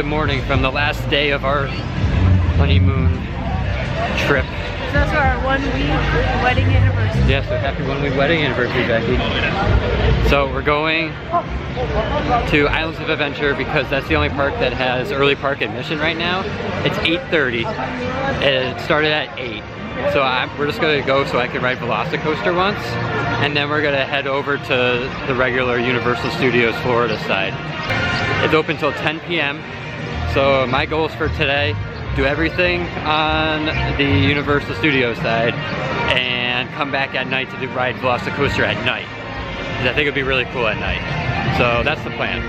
Good morning from the last day of our honeymoon trip. So that's our 1 week wedding anniversary. Yeah, so happy 1 week wedding anniversary, Becky. So we're going to Islands of Adventure because that's the only park that has early park admission right now. It's 8:30 and it started at 8. So we're just gonna go so I can ride Velocicoaster once, and then we're gonna head over to the regular Universal Studios Florida side. It's open till 10 p.m. So my goals for today, do everything on the Universal Studios side and come back at night to ride Velocicoaster at night. I think it'd be really cool at night. So that's the plan.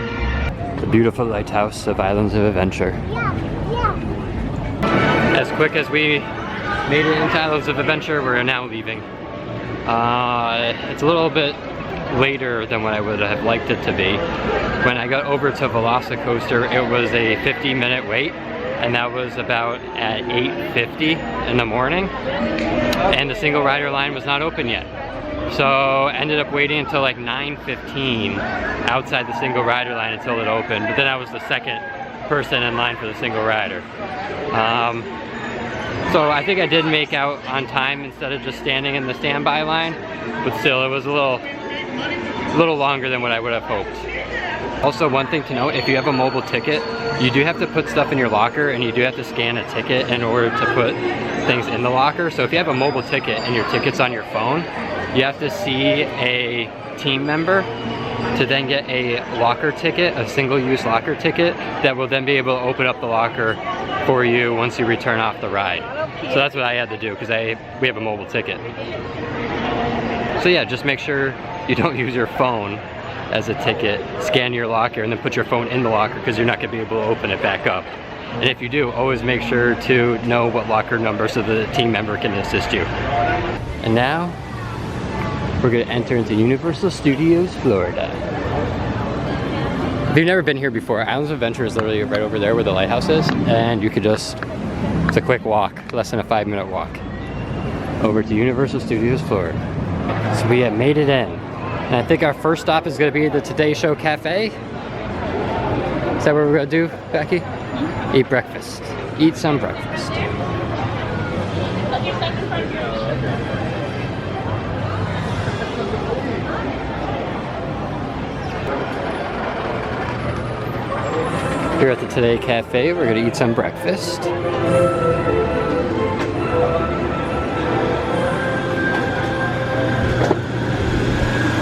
The beautiful lighthouse of Islands of Adventure. As quick as we made it into Islands of Adventure, we're now leaving. It's a little bit later than what I would have liked it to be. When I got over to Velocicoaster, it was a 50-minute wait, and that was about at 8:50 in the morning, and the single rider line was not open yet. So ended up waiting until like 9:15 outside the single rider line until it opened, but then I was the second person in line for the single rider. So I think I did make out on time instead of just standing in the standby line, but still it was a little longer than what I would have hoped. Also, one thing to note, if you have a mobile ticket, you do have to put stuff in your locker and you do have to scan a ticket in order to put things in the locker. So if you have a mobile ticket and your ticket's on your phone, you have to see a team member to then get a locker ticket, a single-use locker ticket, that will then be able to open up the locker for you once you return off the ride. So that's what I had to do because we have a mobile ticket. So yeah, just make sure you don't use your phone as a ticket. Scan your locker and then put your phone in the locker because you're not going to be able to open it back up. And if you do, always make sure to know what locker number so the team member can assist you. And now, we're going to enter into Universal Studios Florida. If you've never been here before, Islands of Adventure is literally right over there where the lighthouse is, and you could just, it's a quick walk, less than a 5-minute walk, over to Universal Studios Florida. So we have made it in. And I think our first stop is going to be the Today Show Cafe. Is that what we're going to do, Becky? Eat breakfast. Eat some breakfast. Here at the Today Cafe, we're going to eat some breakfast.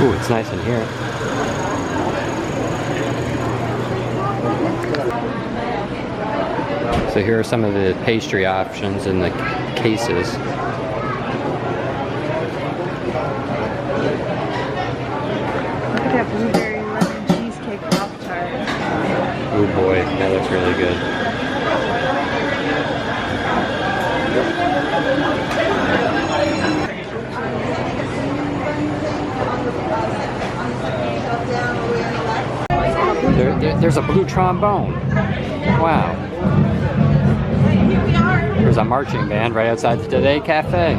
Ooh, it's nice in here. So here are some of the pastry options in the cases. Look at that blueberry lemon cheesecake Pop-Tart. Oh boy, that looks really good. There's a blue trombone. Wow. There's a marching band right outside the Today Cafe.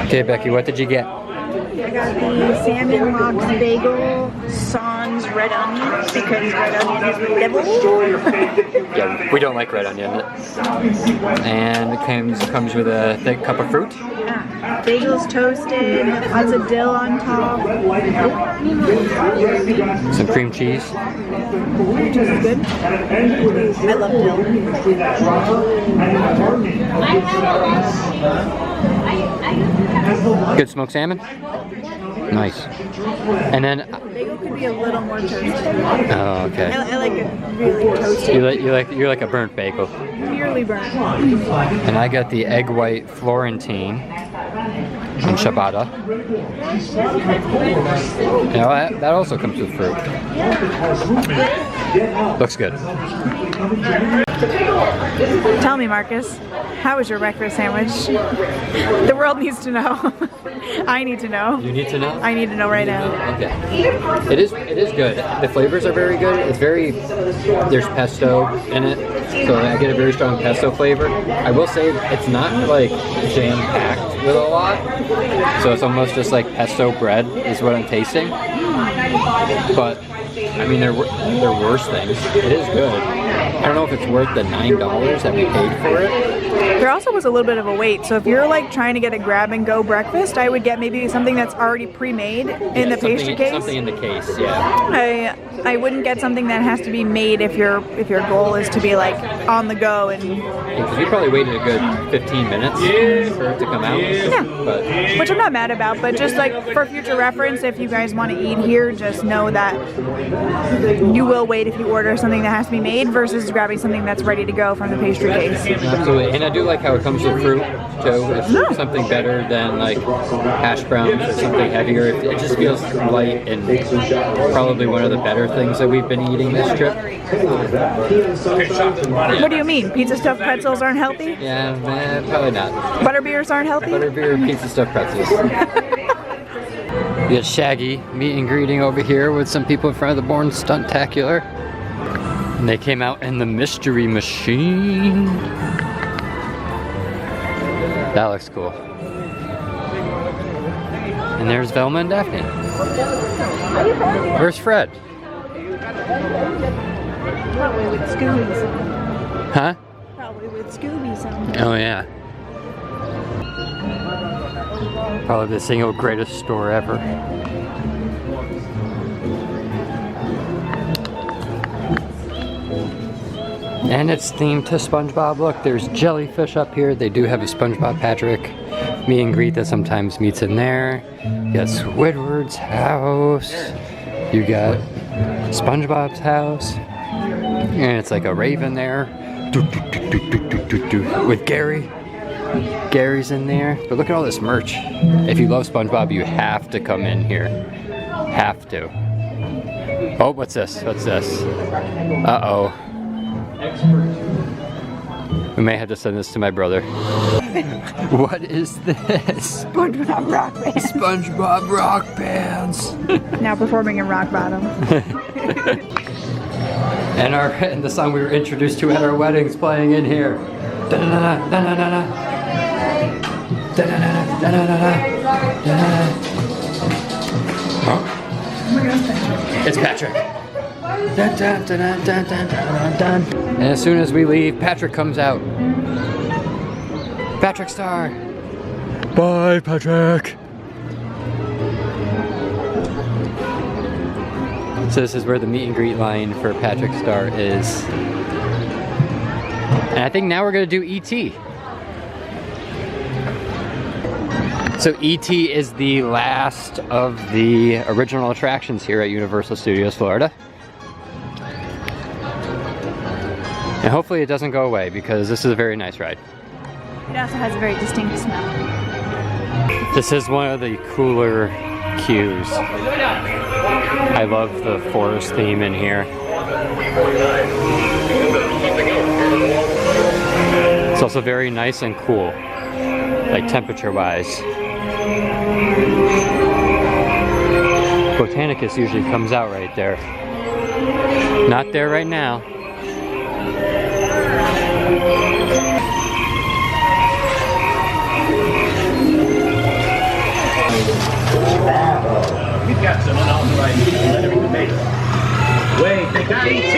Okay, Becky, what did you get? I got the salmon lox bagel sans red onion because red onion is the devil. Yeah, we don't like red onion. And it comes with a thick cup of fruit. Yeah. Bagels toasted, lots of dill on top. Some cream cheese. Cream cheese is good. I love dill. Good smoked salmon? Nice. And then Bagel could be a little more toasted. oh, okay. I like it really toasted. You're like a burnt bagel. Purely burnt. And I got the egg white Florentine and ciabatta. You know, that also comes with fruit. Looks good. Tell me, Marcus, how was your breakfast sandwich? The world needs to know. I need to know. You need to know? I need to know right now. Okay. It is good. The flavors are very good. It's very, there's pesto in it, so I get a very strong pesto flavor. I will say it's not like jam-packed with a lot, so it's almost just like pesto bread is what I'm tasting. But I mean, there are worse things. It is good. I don't know if it's worth the $9 that we paid for it. There also was a little bit of a wait, so if you're like trying to get a grab-and-go breakfast, I would get maybe something that's already pre-made in the pastry case. Something in the case, yeah. I wouldn't get something that has to be made if your goal is to be like on the go and. Because we probably waited a good 15 minutes for it to come out. Yeah. But which I'm not mad about, but just like for future reference, if you guys want to eat here, just know that you will wait if you order something that has to be made versus grabbing something that's ready to go from the pastry case. Absolutely, and I do like how it comes with fruit too. It's something better than like hash browns or something heavier. It just feels light and probably one of the better things that we've been eating this trip. What do you mean? Pizza stuffed pretzels aren't healthy? Yeah, probably not. Butterbeers aren't healthy? Butterbeer pizza stuffed pretzels. We got Shaggy meet and greeting over here with some people in front of the Bourne Stuntacular. And they came out in the mystery machine. That looks cool. And there's Velma and Daphne. Where's Fred? Probably with Scooby's on. Huh? Probably with Scooby's on. Oh yeah. Probably the single greatest store ever. And it's themed to SpongeBob. Look, there's jellyfish up here. They do have a SpongeBob Patrick meet and greet that sometimes meets in there. You got Squidward's house. You got SpongeBob's house. And it's like a raven there. With Gary. Gary's in there. But look at all this merch. If you love SpongeBob, you have to come in here. Have to. Oh, what's this? What's this? Uh-oh. We may have to send this to my brother. What is this? SpongeBob Rock Band. SpongeBob Rock Bands. Now performing in Rock Bottom. And the song we were introduced to at our weddings playing in here. Da-da-da-da, da-da-da-da. Da-da-da-da, da-da-da-da, da-da-da. Oh. It's Patrick. Dun, dun, dun, dun, dun, dun, dun, dun. And as soon as we leave, Patrick comes out. Patrick Star. Bye, Patrick. So this is where the meet and greet line for Patrick Star is. And I think now we're gonna do E.T. So E.T. is the last of the original attractions here at Universal Studios Florida. And hopefully it doesn't go away because this is a very nice ride. It also has a very distinct smell. This is one of the cooler queues. I love the forest theme in here. It's also very nice and cool, like temperature-wise. Botanicus usually comes out right there. Not there right now. We've got some unauthorized people entering the base. Wait, they got E.T.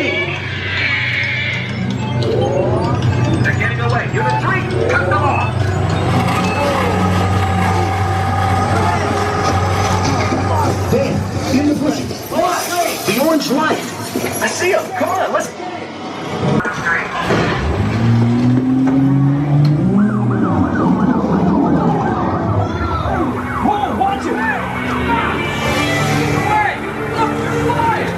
They're getting away. Unit 3, cut them off. There, in the bushes. What? The orange light. I see him. Come on, let's... Whoa, watch it! Hey! Look, they're flying!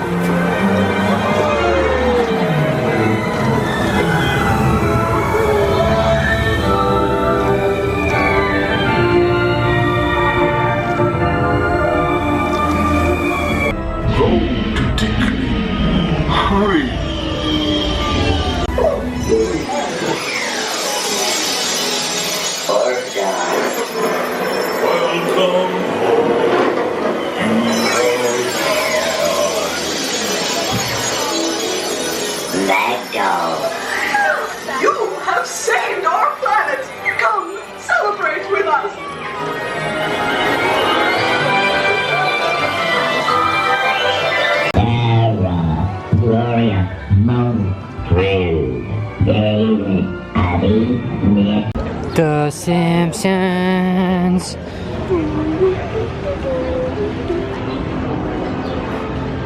Simpsons.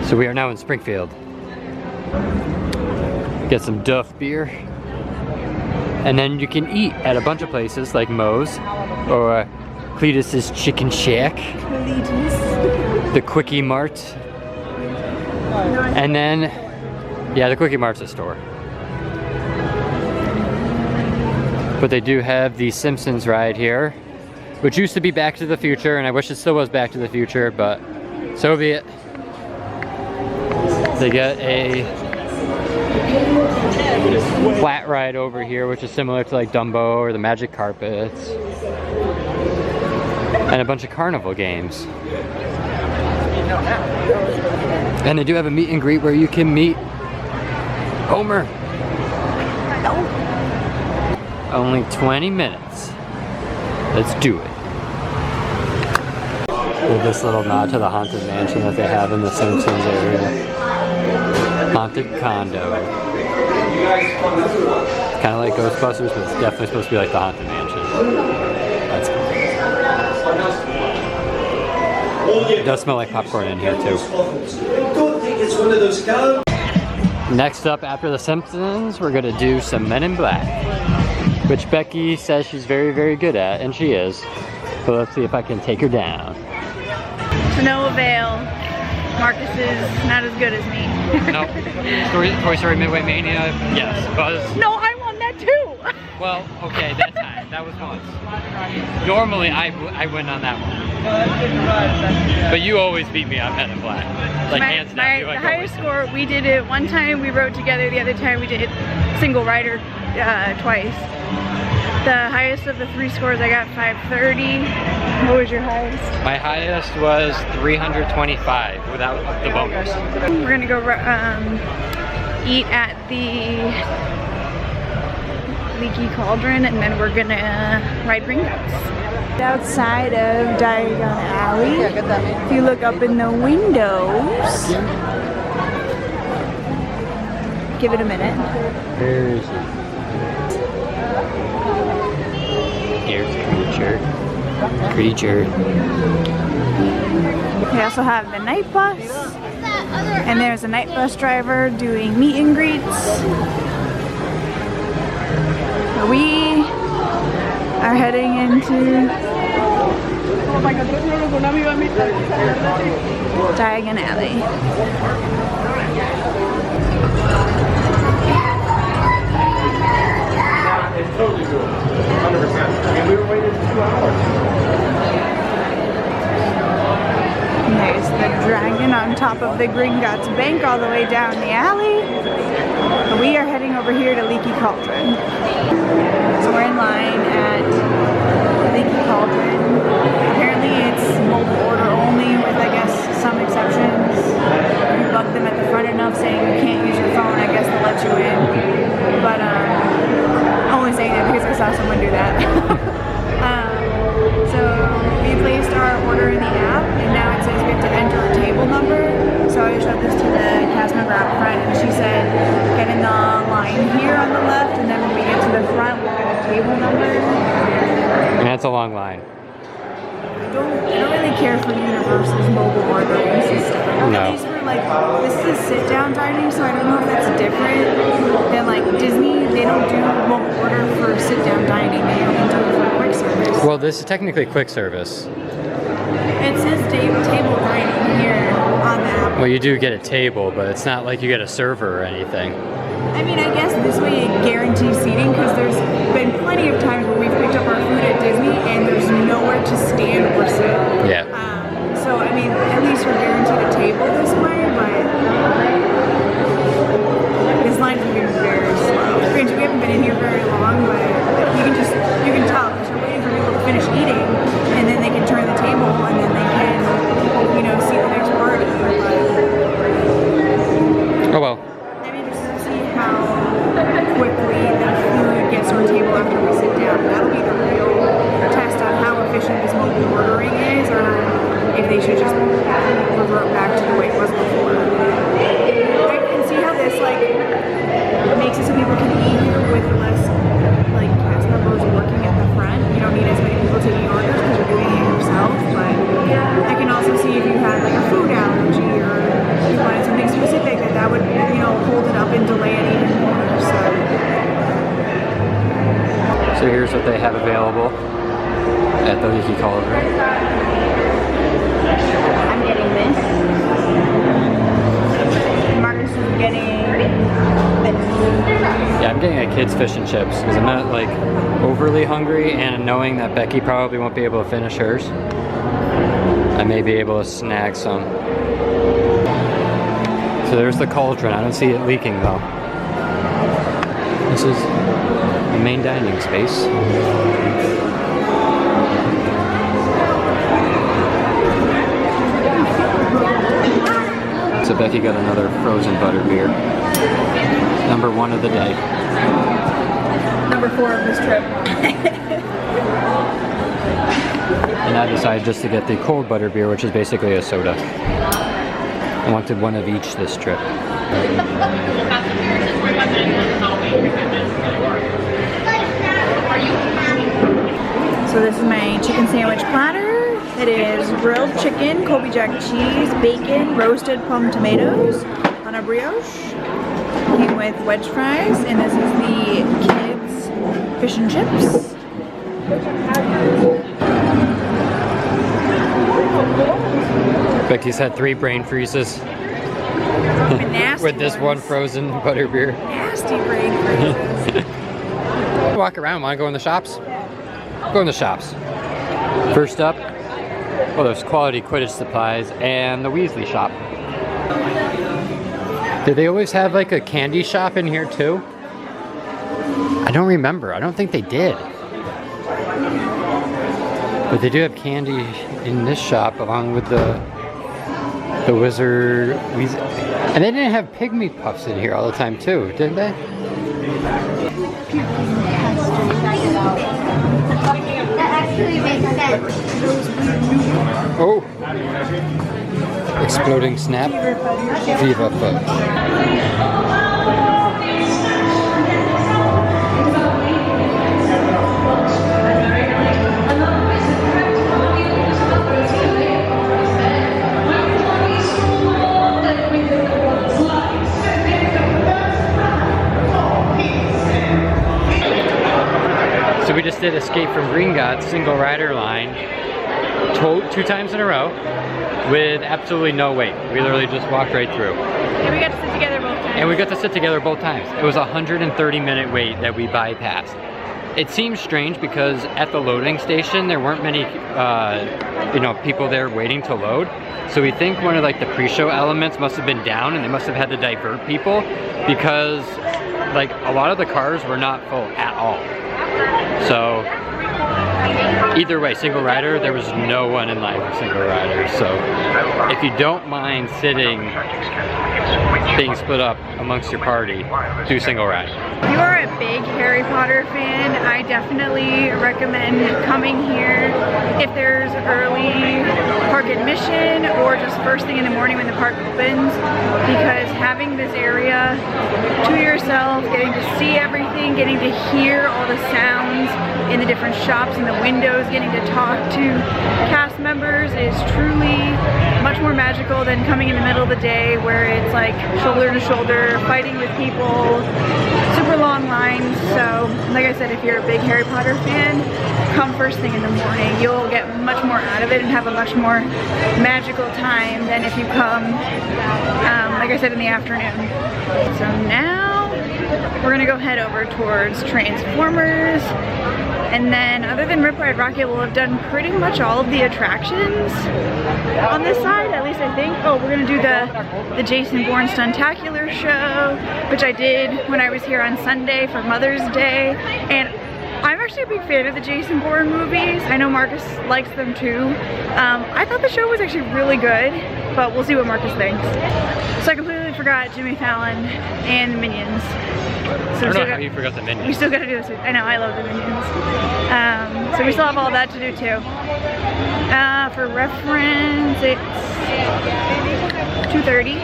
So we are now in Springfield. Get some Duff beer. And then you can eat at a bunch of places like Moe's or Cletus's Chicken Shack. The Quickie Mart. And then, yeah, the Quickie Mart's a store. But they do have the Simpsons ride here, which used to be Back to the Future, and I wish it still was Back to the Future, but so be it. They got a flat ride over here, which is similar to like Dumbo or the Magic Carpets. And a bunch of carnival games. And they do have a meet and greet where you can meet Homer. Only 20 minutes. Let's do it. With this little nod to the haunted mansion that they have in the Simpsons area. Haunted condo. Kind of like Ghostbusters, but it's definitely supposed to be like the haunted mansion. That's cool. It does smell like popcorn in here too. Next up after the Simpsons, we're gonna do some Men in Black, which Becky says she's very, very good at, and she is. So let's see if I can take her down. To no avail. Marcus is not as good as me. No. Toy Story Midway Mania, yes. Buzz. No, I won that too. Well, okay, that time. That was once. Normally, I win on that one. But you always beat me on Men in Black. Like, hands down. The highest score, we did it one time, we rode together. The other time, we did single rider twice. The highest of the 3 scores, I got 530. What was your highest? My highest was 325 without the bonus. We're gonna go eat at the Leaky Cauldron, and then we're gonna ride Gringotts. Outside of Diagon Alley, if you look up in the windows, give it a minute. There's here's creature. We also have the night bus, and there's a night bus driver doing meet and greets. We are heading into Diagon Alley. It's totally cool. 100%. I mean, we were waiting 2 hours. And there's the dragon on top of the Gringotts Bank all the way down the alley. And we are heading over here to Leaky Cauldron. So we're in line at Leaky Cauldron. Apparently it's mobile order only with, I guess, some exceptions. You bug them at the front enough saying you can't use your phone, I guess they'll let you in. But only saying that because I saw someone do that. So we placed our order in the app, and now it says we have to enter a table number. So I showed this to the cast member out front, and she said, get in the line here on the left, and then when we get to the front, we'll get a table number. And that's a long line. I don't really care for Universal's mobile ordering system. No. These were like, this is sit-down dining, so I don't know if that's different than like Disney. They don't do mobile order for sit-down dining. They only do it for quick service. Well, this is technically quick service. It says table dining here on the app. Well, you do get a table, but it's not like you get a server or anything. I mean, I guess this way it guarantees seating, because there's been plenty of times where we've picked up our food at Disney and there's nowhere to stand or sit. Yeah. So, I mean, at least we're guaranteed a table this way, but this line's moving very slow. Granted, we haven't been in here very long, but you can tell because we're waiting for people to finish eating, and then they can turn the table, and then they can, see the next party. Oh well. I mean, just to see how quickly the food gets to our table after we sit down. That'll be the real test on how efficient this mobile ordering is, or if they should just revert back to the way it was before. I can see how this makes it so people can eat here with less cast members working at the front. You know don't need as many people taking orders because you're doing it yourself, but I can also see if you had like a food allergy or you wanted something specific that would, you know, hold it up and delay it even more. So here's what they have available at the Leaky Cauldron. I'm getting this. Marcus is getting Yeah, I'm getting a kid's fish and chips because I'm not like overly hungry, and knowing that Becky probably won't be able to finish hers, I may be able to snag some. So there's the cauldron. I don't see it leaking though. This is the main dining space. So Becky got another frozen butterbeer. Number 1 of the day. number 4 of this trip. And I decided just to get the cold butterbeer, which is basically a soda. I wanted one of each this trip. So this is my chicken sandwich platter. It is grilled chicken, Colby Jack cheese, bacon, roasted plum tomatoes on a brioche. Came with wedge fries, and this is the kids' fish and chips. Becky's had 3 brain freezes with this one frozen butterbeer. Nasty brain freezes. Walk around. Want to go in the shops? Go in the shops. First up, well, there's quality Quidditch supplies and the Weasley shop. Did they always have like a candy shop in here too? I don't remember. I don't think they did. But they do have candy in this shop along with the wizard. And they didn't have pygmy puffs in here all the time too, did they? That actually makes sense. Oh! Exploding snap. Viva Fudge. So we just did Escape from Gringotts single rider line 2 times in a row with absolutely no wait. We literally just walked right through. And we got to sit together both times. And we got to sit together both times. It was a 130-minute wait that we bypassed. It seems strange because at the loading station there weren't many people there waiting to load. So we think one of like the pre-show elements must have been down and they must have had to divert people because like a lot of the cars were not full at all. So either way, single rider, there was no one in line for single rider. So if you don't mind sitting, being split up amongst your party, do single rider. If you are a big Harry Potter fan, I definitely recommend coming here if there's early park admission or just first thing in the morning when the park opens, because having this area to yourself, getting to see everything, getting to hear all the sounds in the different shops and the windows, getting to talk to cast members is truly much more magical than coming in the middle of the day where it's like shoulder to shoulder, fighting with people, super long lines. So like I said, if you're a big Harry Potter fan, come first thing in the morning. You'll get much more out of it and have a much more magical time than if you come, like I said, in the afternoon. So now we're gonna go head over towards Transformers. And then other than Rip Ride Rocket, we'll have done pretty much all of the attractions on this side, at least I think. Oh, we're gonna do the Jason Bourne Stuntacular show, which I did when I was here on Sunday for Mother's Day. And I'm actually a big fan of the Jason Bourne movies. I know Marcus likes them too. I thought the show was actually really good, but we'll see what Marcus thinks. So I completely forgot Jimmy Fallon and the Minions. So I don't know how you forgot the Minions. We still gotta do this. I know, I love the Minions. So we still have all that to do too. For reference, it's 2:30.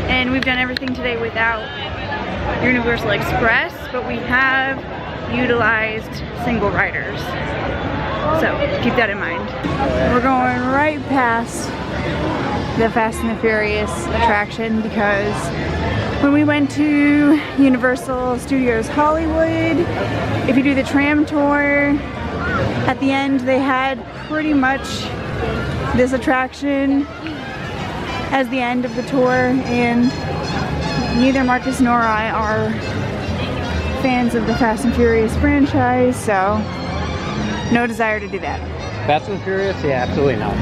And we've done everything today without Universal Express, but we have utilized single riders. So keep that in mind. We're going right past the Fast and the Furious attraction because when we went to Universal Studios Hollywood, if you do the tram tour, at the end they had pretty much this attraction as the end of the tour, and neither Marcus nor I are fans of the Fast and Furious franchise, so no desire to do that. Fast and Furious? Yeah, absolutely not.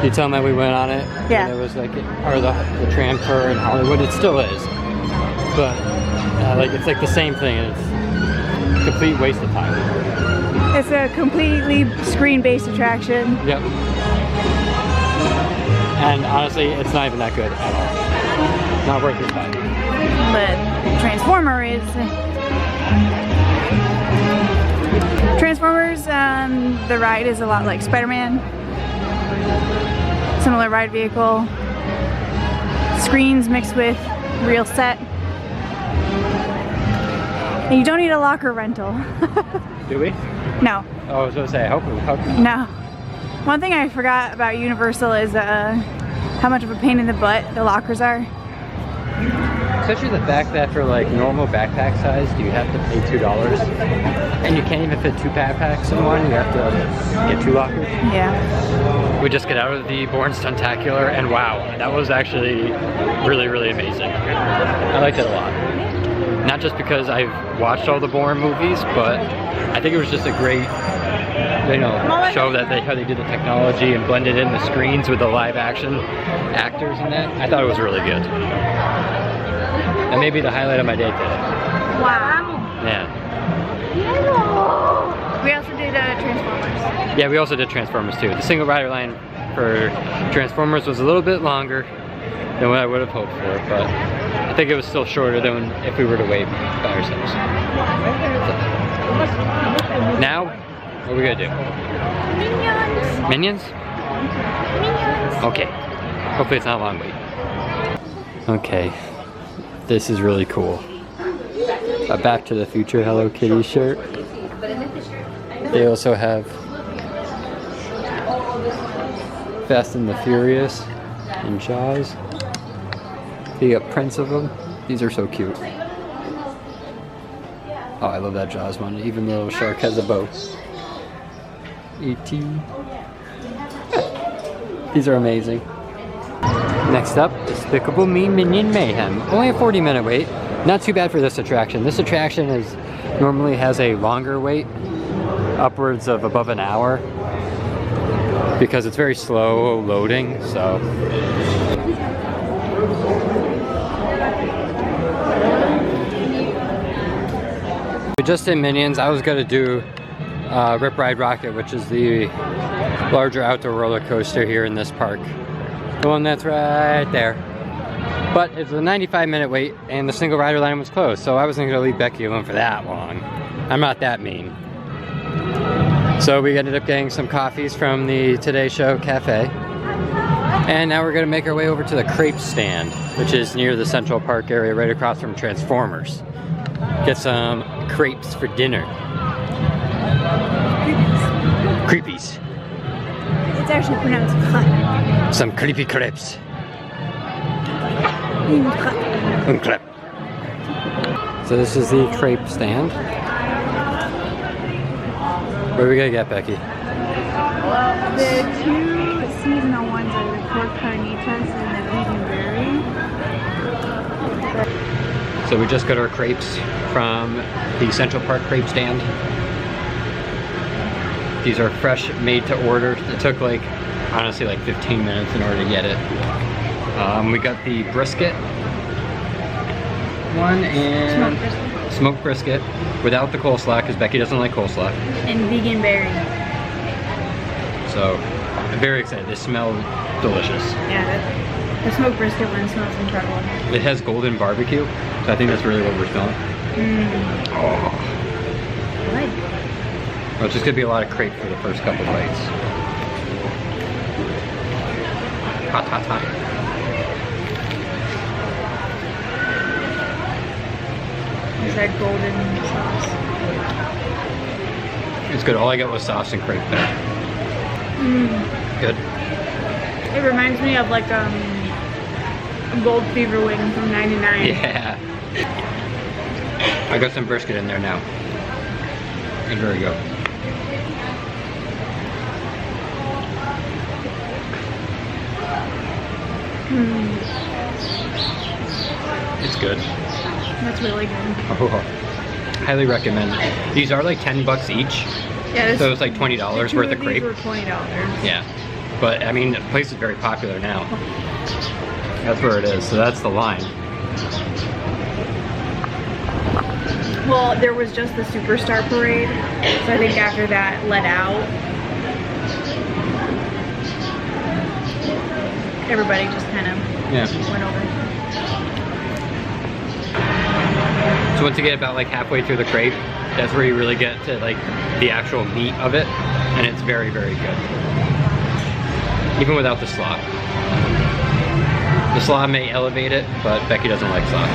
You tell me we went on it. Yeah. And it was like, or the tram tour in Hollywood. It still is. But like it's like the same thing, and it's a complete waste of time. It's a completely screen-based attraction. Yep. And honestly, it's not even that good at all. Not worth your time. But Transformer is. Transformers, the ride is a lot like Spider-Man. Similar ride vehicle. Screens mixed with real set. And you don't need a locker rental. Do we? No. Oh, I was gonna say, I hope not. No. One thing I forgot about Universal is how much of a pain in the butt the lockers are. Especially the fact that for like normal backpack size, you have to pay $2. And you can't even fit 2 backpacks in one, you have to get 2 lockers. Yeah. We just get out of the Bourne Stuntacular, and wow, that was actually really, really amazing. I liked it a lot. Not just because I've watched all the Bourne movies, but I think it was just a great, you know, show that how they did the technology and blended in the screens with the live action actors and that. I thought it was really good. And maybe the highlight of my day today. Wow. Yeah. We also did Transformers. Yeah, we also did Transformers too. The single rider line for Transformers was a little bit longer than what I would have hoped for, but I think it was still shorter than if we were to wait by ourselves. Now, what are we gonna do? Minions. Minions? Minions. Okay. Hopefully it's not a long wait. Okay. This is really cool. A Back to the Future Hello Kitty shirt. They also have Fast and the Furious and Jaws. They got prints of them. These are so cute. Oh, I love that Jaws one. Even the little shark has a bow. E.T. These are amazing. Next up, Despicable Me Minion Mayhem. Only a 40-minute wait. Not too bad for this attraction. This attraction normally has a longer wait, upwards of above an hour, because it's very slow loading, so. We just did Minions. I was gonna do Rip Ride Rocket, which is the larger outdoor roller coaster here in this park. The one that's right there. But it's a 95-minute wait, and the single rider line was closed, so I wasn't gonna leave Becky alone for that long. I'm not that mean. So we ended up getting some coffees from the Today Show Cafe. And now we're gonna make our way over to the crepe stand, which is near the Central Park area, right across from Transformers. Get some crepes for dinner. Creepies. It's actually pronounced crepe. Some creepy crepes. Crepe. So this is the crepe stand. What are we gonna get, Becky? Well, the 2 seasonal ones are the pork carnitas and the vegan berry. So we just got our crepes from the Central Park crepe stand. These are fresh, made to order. It took like, honestly, like 15 minutes in order to get it. We got the brisket one and smoked brisket without the coleslaw, because Becky doesn't like coleslaw. And vegan berry. So I'm very excited. They smell delicious. Yeah, the smoked brisket one smells incredible. It has golden barbecue, so I think that's really what we're smelling. Oh. Good. Well, it's just gonna be a lot of crepe for the first couple bites. Hot, hot, hot. said golden sauce. It's good. All I got was sauce and crepe there. Good. It reminds me of like a gold fever wing from 99. Yeah. I got some brisket in there now. And very good. It's good. That's really good. Oh, highly recommend. These are like 10 bucks each. Yeah, So it's like $20 worth of crepe. These were $20. Yeah. But I mean, the place is very popular now. That's where it is. So that's the line. Well, there was just the Superstar Parade, so I think after that let out, everybody just kind of went over. So once you get about like halfway through the crepe, that's where you really get to like the actual meat of it, and it's very, very good. Even without the slaw. The slaw may elevate it, but Becky doesn't like slaw.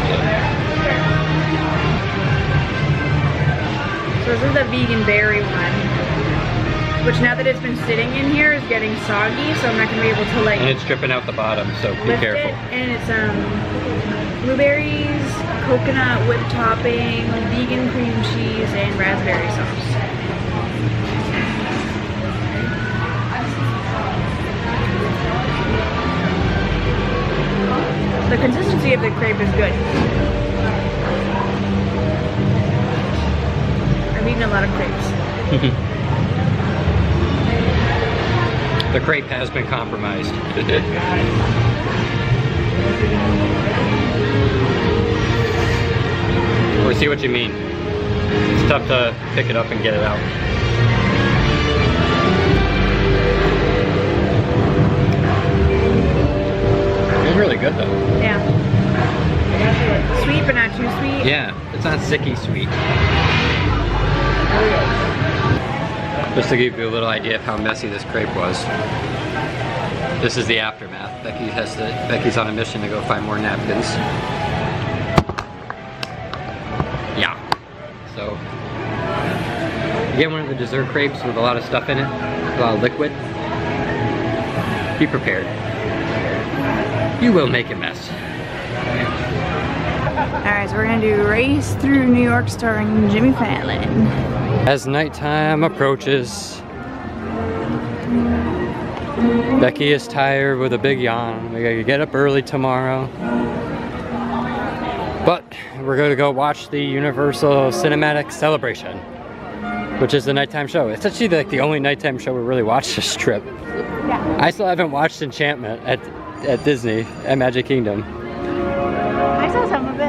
So this is the vegan berry one, which now that it's been sitting in here is getting soggy, so I'm not gonna be able to like. And it's dripping out the bottom, so be lift careful. it. And it's blueberries, coconut whipped topping, vegan cream cheese, and raspberry sauce. The consistency of the crepe is good. I've eaten a lot of crepes. The crepe has been compromised. Or see what you mean. It's tough to pick it up and get it out. It's really good though. Yeah. Sweet but not too sweet. Yeah, it's not sicky sweet. Just to give you a little idea of how messy this crepe was. This is the aftermath. Becky's on a mission to go find more napkins. Yeah. So, you get one of the dessert crepes with a lot of stuff in it, a lot of liquid. Be prepared. You will make a mess. Alright, so we're gonna do Race Through New York starring Jimmy Fallon. As nighttime approaches, Becky is tired with a big yawn. We gotta get up early tomorrow. But we're gonna go watch the Universal Cinematic Celebration, which is the nighttime show. It's actually like the only nighttime show we really watched this trip. Yeah. I still haven't watched Enchantment at Disney, at Magic Kingdom. I saw some of it.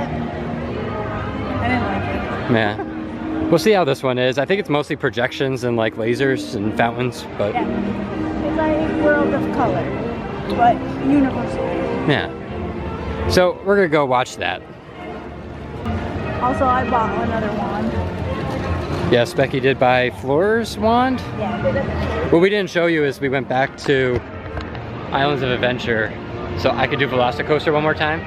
I didn't like it. Yeah. We'll see how this one is. I think it's mostly projections and like lasers and fountains, but Yeah. It's like World of Color, but Universal. yeah. So we're gonna go watch that. Also, I bought another wand. Yes, Becky did buy Flora's wand. Yeah. What we didn't show you is we went back to Islands of Adventure so I could do Velocicoaster one more time,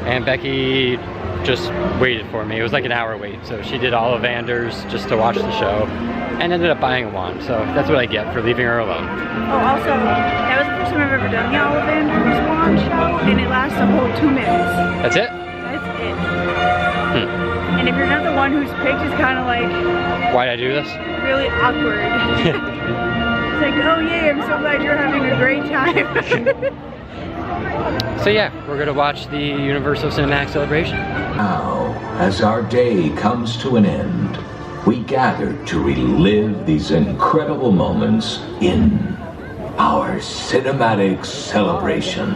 and Becky just waited for me. It was like an hour wait, so she did all of Anders just to watch the show and ended up buying a wand, so that's what I get for leaving her alone. Oh, also, that was the first time I've ever done the Ollivander's wand show, and it lasts a whole 2 minutes. That's it? That's it. And if you're not the one who's picked, it's kind of like Why'd I do this? really awkward. It's like, oh yay, I'm so glad you're having a great time. So yeah, we're gonna watch the Universal Cinematic Celebration. Now, as our day comes to an end, we gather to relive these incredible moments in our cinematic celebration.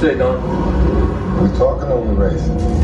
say, Don? We talking or we racing?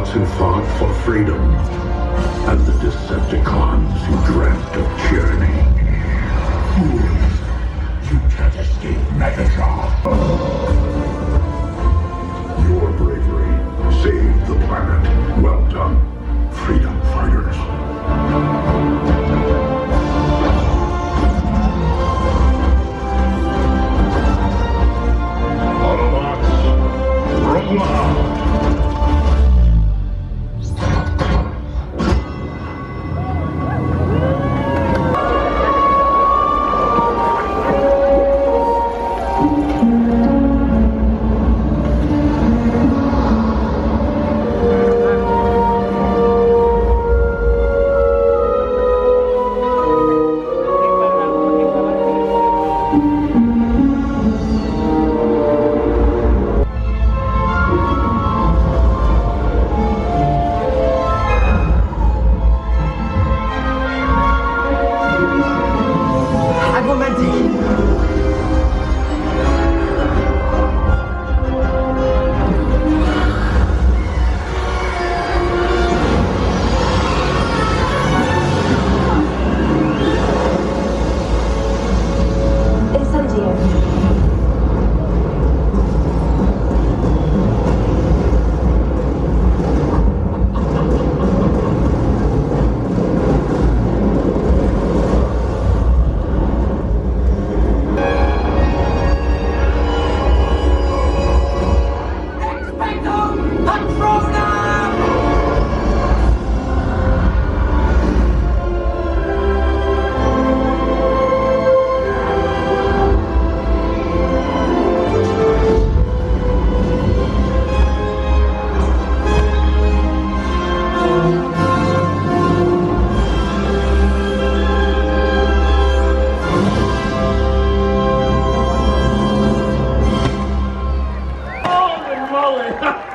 Who fought for freedom, and the Decepticons who dreamt of tyranny. You can't escape Megatron. Your bravery saved the planet. Well done, freedom fighters. Autobots, roll on.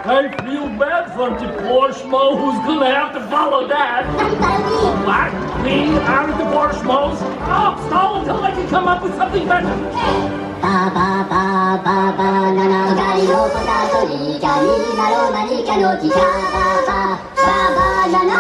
I feel bad for the poor schmo who's gonna have to follow that. What? Me? I'm the poor schmoes? Oh, stall until I can come up with something better. Ba ba ba ba ba na na gari no potato ni gari na ro na ni ka no ti ka ba ba ba ba na na.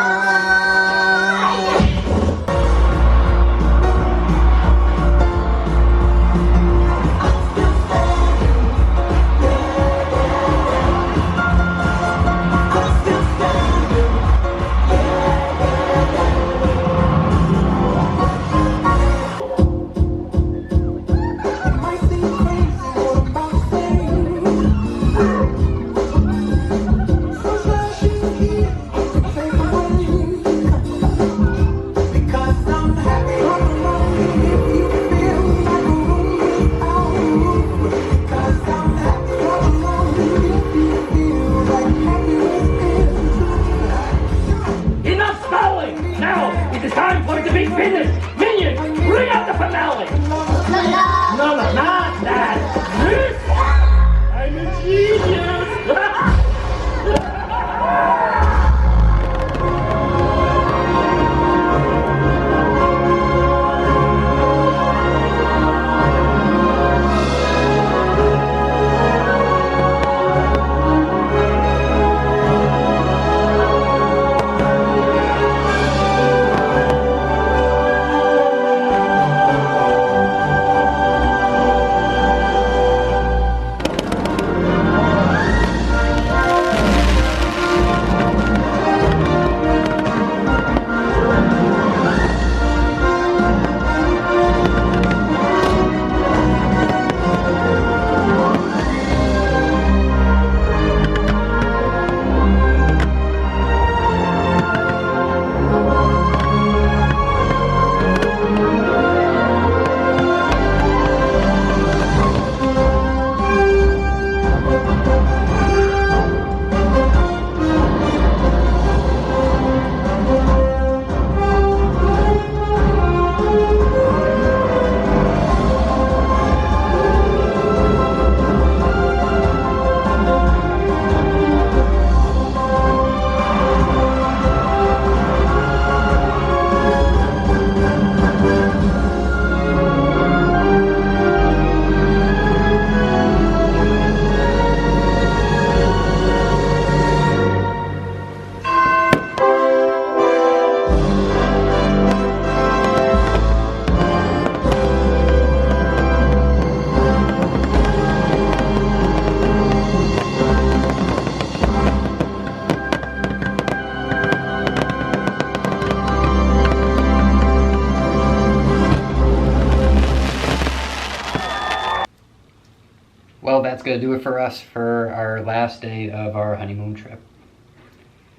Well, that's gonna do it for us for our last day of our honeymoon trip.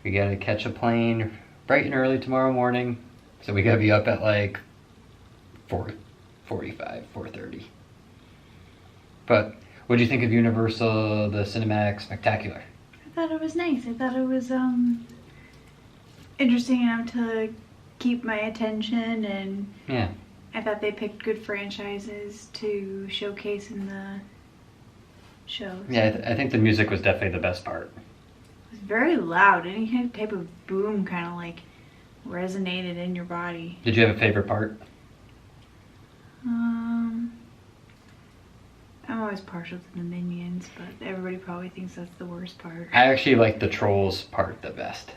We gotta catch a plane bright and early tomorrow morning, so we gotta be up at like 4:45, 4:30. But what do you think of Universal, the Cinematic Spectacular? I thought it was nice. I thought it was interesting enough to keep my attention, and yeah, I thought they picked good franchises to showcase in the shows. Yeah, I think the music was definitely the best part. It was very loud. Any kind of type of boom kind of like resonated in your body. Did you have a favorite part? I'm always partial to the Minions, but everybody probably thinks that's the worst part. I actually like the Trolls part the best.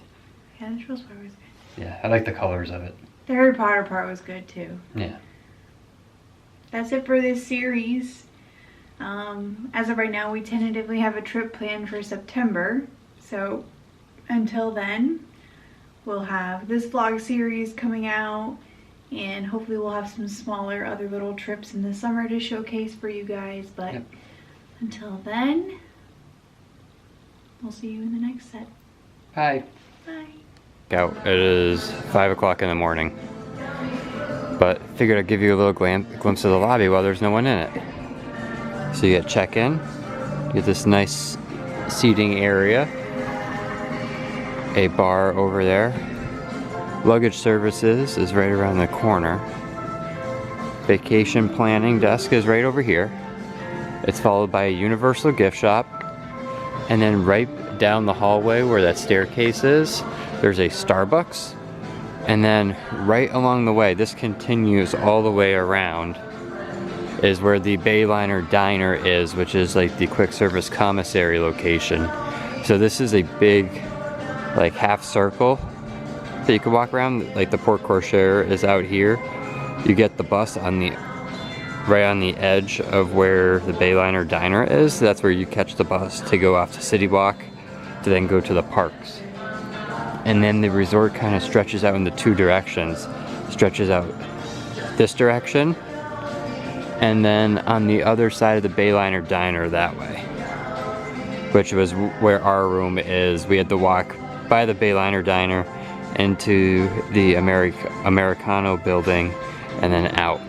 Yeah, the Trolls part was good. Yeah, I like the colors of it. The Harry Potter part was good too. Yeah. That's it for this series. As of right now, we tentatively have a trip planned for September. So until then, we'll have this vlog series coming out, and hopefully we'll have some smaller other little trips in the summer to showcase for you guys. But yep. Until then, we'll see you in the next set. Bye. Bye. Out. It is 5 o'clock in the morning, but figured I'd give you a little glimpse of the lobby while there's no one in it. So you get check-in, get this nice seating area, a bar over there, luggage services is right around the corner, vacation planning desk is right over here. It's followed by a Universal gift shop, and then right down the hallway where that staircase is, there's a Starbucks. And then right along the way, this continues all the way around, is where the Bayliner Diner is, which is like the quick service commissary location. So this is a big, like, half circle that you can walk around. Like the Port Cochere is out here. You get the bus on the right on the edge of where the Bayliner Diner is. That's where you catch the bus to go off to City Walk to then go to the parks. And then the resort kind of stretches out into two directions. Stretches out this direction, and then on the other side of the Bayliner Diner that way, which was where our room is. We had to walk by the Bayliner Diner into the Americano building and then out.